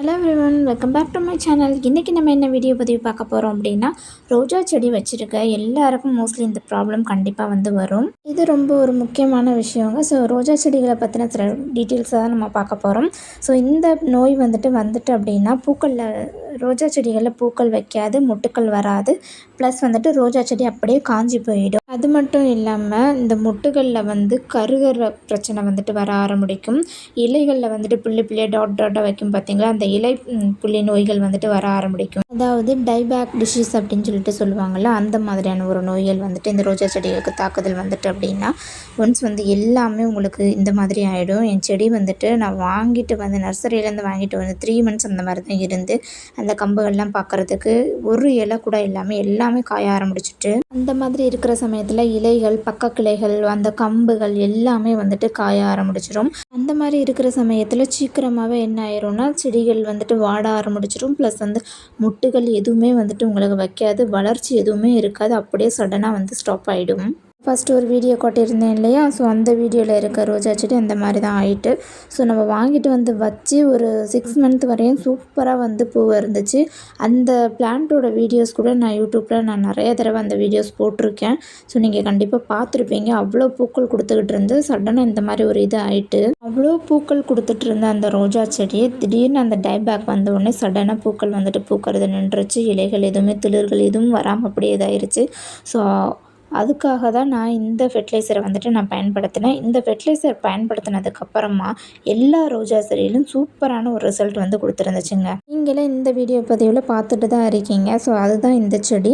Hello everyone, welcome back to my channel. இன்றைக்கி நம்ம என்ன வீடியோ பதிவு பார்க்க போகிறோம் அப்படின்னா, ரோஜா செடி வச்சுருக்க எல்லாருக்கும் மோஸ்ட்லி இந்த ப்ராப்ளம் கண்டிப்பாக வரும். இது ரொம்ப ஒரு முக்கியமான விஷயங்க. ஸோ ரோஜா செடிகளை பற்றின சில டீட்டெயில்ஸை தான் நம்ம பார்க்க போகிறோம். ஸோ இந்த நோய் வந்துட்டு அப்படின்னா ரோஜா செடிகளில் பூக்கள் வைக்காது, மொட்டுக்கள் வராது. ப்ளஸ் ரோஜா செடி அப்படியே காஞ்சி போயிடும். அது மட்டும் இல்லாமல் இந்த மொட்டுகளில் கருகிற பிரச்சனை வர ஆரம்பிக்கும். இலைகளில் புள்ளி புள்ளியாக டாட்டாக வைக்கும் பார்த்தீங்களா, அந்த இலை புள்ளி நோய்கள் வர ஆரம்பிக்கும். அதாவது டைபேக் டிசீஸ் அப்படின்னு சொல்லுவாங்கள்ல, அந்த மாதிரியான ஒரு நோய்கள் இந்த ரோஜா செடிகளுக்கு தாக்குதல் அப்படின்னா ஒன்ஸ் எல்லாமே உங்களுக்கு இந்த மாதிரி ஆகிடும். என் செடி நான் வாங்கிட்டு நர்சரியிலேருந்து வாங்கிட்டு 3 மந்த்ஸ் அந்த மாதிரி தான் இருந்து, அந்த கம்புகள்லாம் பார்க்குறதுக்கு ஒரு இலை கூட இல்லாமல் எல்லாமே காய ஆரம்பிச்சிட்டு, அந்த மாதிரி இருக்கிற சமயத்தில் இலைகள், பக்க கிளைகள், அந்த கம்புகள் எல்லாமே காய ஆரம்பிச்சிடும். அந்த மாதிரி இருக்கிற சமயத்தில் சீக்கிரமாகவே என்ன ஆயிரும்னா, செடிகள் வாட ஆரம்பிச்சிடும். ப்ளஸ் முட்டுகள் எதுவுமே உங்களுக்கு வைக்காது, வளர்ச்சி எதுவுமே இருக்காது, அப்படியே சடனாக ஸ்டாப் ஆகிடும். ஃபஸ்ட்டு ஒரு வீடியோ காட்டியிருந்தேன் இல்லையா, ஸோ அந்த வீடியோவில் இருக்க ரோஜா செடி அந்த மாதிரி தான் ஆகிட்டு. ஸோ நம்ம வாங்கிட்டு வச்சு ஒரு 6 மந்த் வரையும் சூப்பராக பூ இருந்துச்சு. அந்த பிளான்ட்டோட வீடியோஸ் கூட நான் யூடியூப்பில் நிறைய தடவை அந்த வீடியோஸ் போட்டிருக்கேன். ஸோ நீங்கள் கண்டிப்பாக பார்த்துருப்பீங்க. அவ்வளோ பூக்கள் கொடுத்துக்கிட்டு இருந்து சடனாக இந்த மாதிரி ஒரு இது ஆகிட்டு, அவ்வளோ பூக்கள் கொடுத்துட்டு இருந்த அந்த ரோஜா செடியை திடீர்னு அந்த டைபேக் வந்த உடனே சடனாக பூக்கள் பூக்கிறது நின்றுச்சு. இலைகள் எதுவுமே, துளிர்கள் எதுவும் வராமல் அப்படியே இதாயிருச்சு. ஸோ அதுக்காக தான் நான் இந்த ஃபெர்டிலைசரை நான் பயன்படுத்தினேன். இந்த ஃபெர்டிலைசர் பயன்படுத்தினதுக்கப்புறமா எல்லா ரோஜா செடியிலும் சூப்பரான ஒரு ரிசல்ட் கொடுத்துருந்துச்சுங்க. நீங்களே இந்த வீடியோ பதிவில் பார்த்துட்டு தான் இருக்கீங்க. ஸோ அதுதான் இந்த செடி.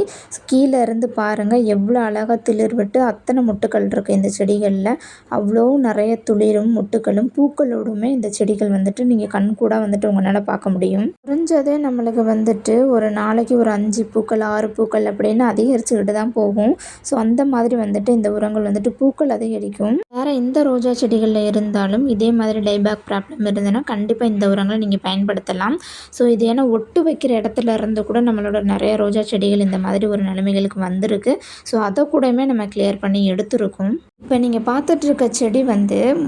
கீழே இருந்து பாருங்கள் எவ்வளோ அழகாக துளிர் விட்டு அத்தனை மொட்டுக்கள் இருக்குது இந்த செடிகளில். அவ்வளோ நிறைய துளிரும் முட்டுக்களும் பூக்களோடுமே இந்த செடிகள் நீங்கள் கண் கூட உங்களால் பார்க்க முடியும். குறைஞ்சதே நம்மளுக்கு ஒரு நாளைக்கு ஒரு 5 பூக்கள் 6 பூக்கள் அப்படின்னு அதிகரிச்சுக்கிட்டு தான் போகும். ஸோ அந்த மாதிரி இந்த உரங்கள் பூக்கள் அதிகரிக்கும். வேறு எந்த ரோஜா செடிகளில் இருந்தாலும் இதே மாதிரி டைபேக் ப்ராப்ளம் இருந்ததுன்னா கண்டிப்பாக இந்த உரங்களை நீங்கள் பயன்படுத்தலாம். ஸோ இது ஏன்னா ஒட்டு வைக்கிற இடத்துல இருந்து கூட நம்மளோட நிறைய ரோஜா செடிகள் இந்த மாதிரி ஒரு நிலைமைகளுக்கு வந்திருக்கு. ஸோ அதை கூடயுமே நம்ம கிளியர் பண்ணி எடுத்துருக்கோம். இப்போ நீங்கள் பார்த்துட்டு இருக்க செடி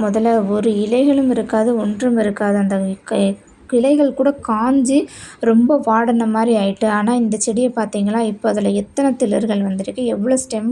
முதல்ல ஒரு இலைகளும் இருக்காது, ஒன்றும் இருக்காது. அந்த கிளைகள் கூட காஞ்சி ரொம்ப வாடின மாதிரி ஆயிட்டு. ஆனால் இந்த செடியை பார்த்தீங்களா, இப்போ அதில் எத்தனை துளிர்கள் வந்திருக்கு, எவ்வளோ ஸ்டெம்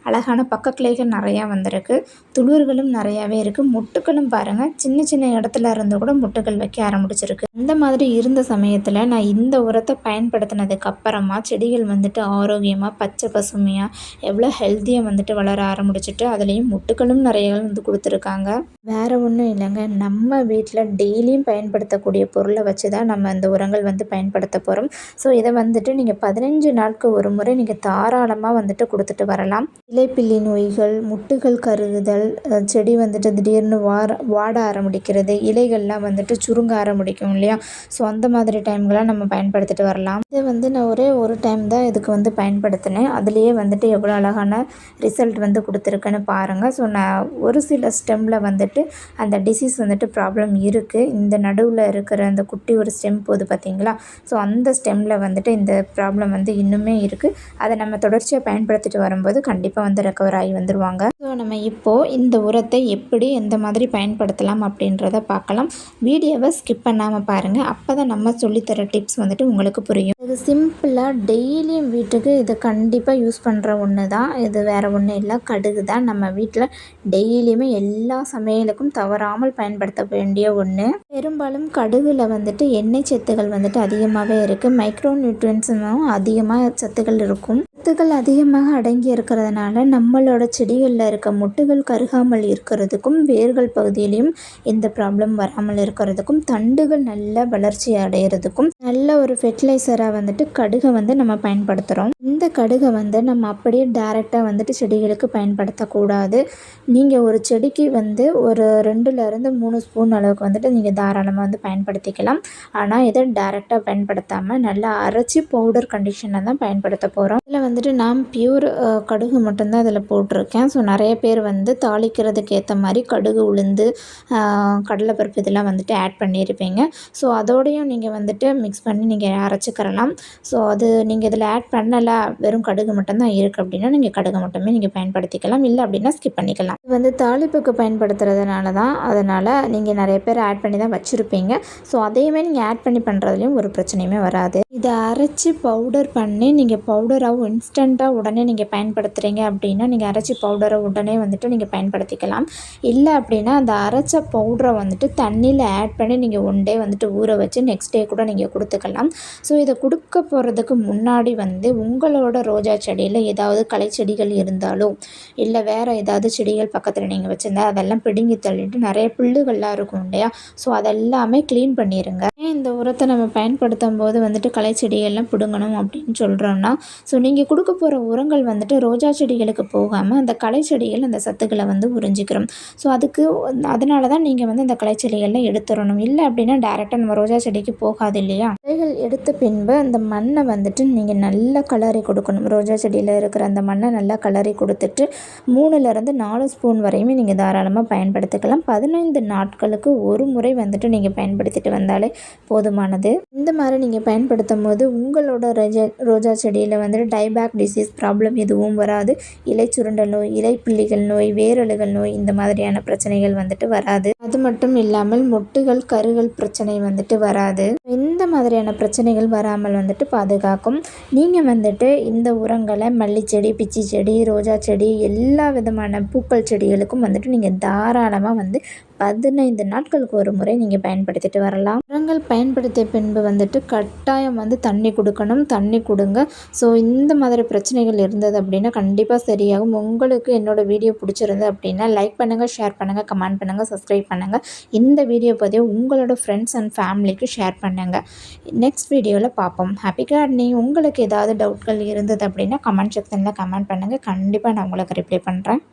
அழகான பக்க கிளைகள் நிறையா வந்திருக்கு, துளிர்களும் நிறையாவே இருக்குது. முட்டுக்களும் பாருங்கள், சின்ன சின்ன இடத்துல இருந்து கூட முட்டுகள் வைக்க ஆரம்பிச்சிருக்கு. அந்த மாதிரி இருந்த சமயத்தில் நான் இந்த உரத்தை பயன்படுத்தினதுக்கு அப்புறமா செடிகள் ஆரோக்கியமாக பச்சை பசுமையாக எவ்வளோ ஹெல்த்தியாக வளர ஆரம்பிச்சிட்டு, அதுலேயும் முட்டுக்களும் நிறைய கொடுத்துருக்காங்க. வேறு ஒன்றும் இல்லைங்க, நம்ம வீட்டில் டெய்லியும் பயன்படுத்தக்கூடிய பொருளை வச்சு தான் நம்ம அந்த உரங்கள் பயன்படுத்த போகிறோம். ஸோ இதை நீங்கள் 15 நாளுக்கு ஒரு முறை நீங்கள் தாராளமாக கொடுத்துட்டு வரலாம். இலைப்பிள்ளி நோய்கள், முட்டுகள் கருகுதல், செடி திடீர்னு வாட ஆரம்பிக்கிறது, இலைகள்லாம் சுருங்க ஆரம்பிக்கும் இல்லையா, ஸோ அந்த மாதிரி டைம்கெலாம் நம்ம பயன்படுத்திட்டு வரலாம். இதை நான் ஒரே ஒரு டைம் தான் இதுக்கு பயன்படுத்தினேன். அதுலேயே எவ்வளோ அழகான ரிசல்ட் கொடுத்துருக்குன்னு பாருங்கள். ஸோ நான் ஒரு சில ஸ்டெம்மில் அந்த டிசீஸ் ப்ராப்ளம் இருக்குது. இந்த நடுவில் இருக்கிற அந்த குட்டி ஒரு ஸ்டெம் போகுது பார்த்தீங்களா, ஸோ அந்த ஸ்டெம்மில் இந்த ப்ராப்ளம் இன்னுமே இருக்குது. அதை நம்ம தொடர்ச்சியாக பயன்படுத்திட்டு வரும்போது கண்டிப்பாக ரெக்கவர் ஆகி வந்துடுவாங்க. ஸோ நம்ம இப்போது இந்த உரத்தை எப்படி எந்த மாதிரி பயன்படுத்தலாம் அப்படின்றத பார்க்கலாம். வீடியோவை ஸ்கிப் பண்ணாமல் பாருங்கள், அப்போ தான் நம்ம சொல்லித்தர டிப்ஸ் உங்களுக்கு புரியும். இது சிம்பிளாக டெய்லியும் வீட்டுக்கு இது கண்டிப்பாக யூஸ் பண்ணுற ஒன்று தான். இது வேறு ஒன்றும் இல்லை, கடுகு தான். நம்ம வீட்டில் டெய்லியுமே எல்லா சமையலுக்கும் தவறாமல் பயன்படுத்த வேண்டிய ஒன்று. பெரும்பாலும் கடுகுல எண்ணெய் சத்துகள் அதிகமாகவே இருக்குது. மைக்ரோ நியூட்ரியன்ஸும் அதிகமாக சத்துக்கள் இருக்கும். சத்துக்கள் அதிகமாக அடங்கி இருக்கிறதுனால நம்மளோட செடிகளில் இருக்க மொட்டுகள் கருகாமல் இருக்கிறதுக்கும், வேர்கள் பகுதியிலையும் எந்த ப்ராப்ளம் வராமல் இருக்கிறதுக்கும், தண்டுகள் நல்ல வளர்ச்சி அடைகிறதுக்கும் நல்ல ஒரு ஃபெர்டிலைசராக கடுகை நம்ம பயன்படுத்துகிறோம். இந்த கடுகை நம்ம அப்படியே டைரெக்டாக செடிகளுக்கு பயன்படுத்தக்கூடாது. நீங்கள் ஒரு செடிக்கு ஒரு 2லேருந்து 3 ஸ்பூன் அளவுக்கு நீங்கள் தாராளமாக பயன்படுத்திக்கலாம். ஆனால் இதை டைரெக்டாக பயன்படுத்தாமல் நல்லா அரைச்சி பவுடர் கண்டிஷனில் தான் பயன்படுத்த போகிறோம். இதில் நான் பியூர் கடுகு மட்டும்தான் இதில் போட்டிருக்கேன். ஸோ நிறைய பேர் தாளிக்கிறதுக்கு ஏற்ற மாதிரி கடுகு, உளுந்து, கடலைப்பருப்பு இதெல்லாம் ஆட் பண்ணியிருப்பீங்க. ஸோ அதோடையும் நீங்கள் மிக்ஸ் மிக்ஸ் பண்ணி நீங்கள் அரைச்சிக்கிறலாம். ஸோ அது நீங்கள் இதில் ஆட் பண்ணலை, வெறும் கடுகு மட்டும்தான் இருக்குது அப்படின்னா நீங்கள் கடுகு மட்டுமே நீங்கள் பயன்படுத்திக்கலாம். இல்லை அப்படின்னா ஸ்கிப் பண்ணிக்கலாம். இது வந்து தாளிப்புக்கு பயன்படுத்துறதுனால தான், அதனால் நீங்கள் நிறைய பேர் ஆட் பண்ணி தான் வச்சுருப்பீங்க. ஸோ அதையுமே நீங்கள் ஆட் பண்ணி பண்ணுறதுலையும் ஒரு பிரச்சனையுமே வராது. இதை அரைச்சி பவுடர் பண்ணி நீங்கள் பவுடராகவும் இன்ஸ்டண்ட்டாக உடனே நீங்கள் பயன்படுத்துகிறீங்க அப்படின்னா நீங்கள் அரைச்சி பவுடரை உடனே வந்துட்டு நீங்கள் பயன்படுத்திக்கலாம். இல்லை அப்படின்னா அந்த அரைச்ச பவுடரை வந்துட்டு தண்ணியில் ஆட் பண்ணி நீங்கள் ஒன் டே வந்துட்டு ஊற வச்சு நெக்ஸ்ட் டே கூட நீங்கள் கொடுத்துக்கலாம். ஸோ இதை கொடுக்க போகிறதுக்கு முன்னாடி வந்து உங்களோட ரோஜா செடியில் ஏதாவது களை செடிகள் இருந்தாலோ இல்லை வேறு ஏதாவது செடிகள் பக்கத்தில் நீங்கள் வச்சுருந்தா அதெல்லாம் பிடுங்கி தள்ளிட்டு நிறைய புல்லுகள்லாம் இருக்கும் இல்லையா, ஸோ அதெல்லாமே க்ளீன் பண்ணிடுங்க. இந்த உரத்தை நம்ம பயன்படுத்தும் போது வந்துட்டு களை செடிகள்லாம் பிடுங்கணும் அப்படின்னு சொல்கிறோன்னா, ஸோ நீங்கள் கொடுக்க போகிற உரங்கள் வந்துட்டு ரோஜா செடிகளுக்கு போகாமல் அந்த களை செடிகள் அந்த சத்துக்களை வந்து உறிஞ்சிக்கிறோம். ஸோ அதனால தான் நீங்கள் வந்து அந்த களை செடிகள்லாம் எடுத்துடணும். இல்லை அப்படின்னா டேரெக்டாக நம்ம ரோஜா செடிக்கு போகாது இல்லையா. இலைகள் எடுத்த பின்பு அந்த மண்ணை வந்துட்டு நீங்கள் நல்லா கலரி கொடுக்கணும். ரோஜா செடியில் இருக்கிற அந்த மண்ணை நல்லா கலரி கொடுத்துட்டு 3லேருந்து 4 ஸ்பூன் வரையுமே நீங்கள் தாராளமாக பயன்படுத்திக்கலாம். 15 நாட்களுக்கு ஒரு முறை வந்துட்டு நீங்கள் பயன்படுத்திட்டு வந்தாலே போதுமானது. இந்த மாதிரி நீங்கள் பயன்படுத்தும் போது உங்களோட ரோஜா செடியில் வந்துட்டு டைபேக் டிசீஸ் ப்ராப்ளம் எதுவும் வராது. இலை சுருண்டல் நோய், இலைப்புள்ளிகள் நோய், வேரழுகல் நோய் இந்த மாதிரியான பிரச்சனைகள் வந்துட்டு வராது. அது மட்டும் இல்லாமல் மொட்டுகள் கருகள் பிரச்சனை வந்துட்டு வராது. இந்த மாதிரியான பிரச்சனைகள் வராமல் வந்துட்டு பாதுகாக்கும். நீங்கள் வந்துட்டு இந்த உரங்களை மல்லிச்செடி, பிச்சி செடி, ரோஜா செடி எல்லா விதமான பூக்கள் செடிகளுக்கும் வந்துட்டு நீங்கள் தாராளமாக வந்து 15 நாட்களுக்கு ஒரு முறை நீங்கள் பயன்படுத்திட்டு வரலாம். உரங்கள் பயன்படுத்திய பின்பு வந்துட்டு கட்டாயம் வந்து தண்ணி கொடுக்கணும். தண்ணி கொடுங்க. ஸோ இந்த மாதிரி பிரச்சனைகள் இருந்தது அப்படின்னா கண்டிப்பாக சரியாகும். உங்களுக்கு என்னோடய வீடியோ பிடிச்சிருந்து அப்படின்னா லைக் பண்ணுங்கள், ஷேர் பண்ணுங்கள், கமெண்ட் பண்ணுங்கள், சப்ஸ்கிரைப் பண்ணுங்கள். இந்த வீடியோ பதிவு உங்களோட ஃப்ரெண்ட்ஸ் அண்ட் ஃபேமிலிக்கு ஷேர் பண்ணுங்கள். நெக்ஸ்ட் வீடியோவில் பார்ப்போம். Happy gardening. உங்களுக்கு ஏதாவது டவுட்கள் இருந்தது அப்படின்னா கமெண்ட் செக்ஷனில் கமெண்ட் பண்ணுங்கள். கண்டிப்பாக நான் உங்களுக்கு ரிப்ளை பண்ணுறேன்.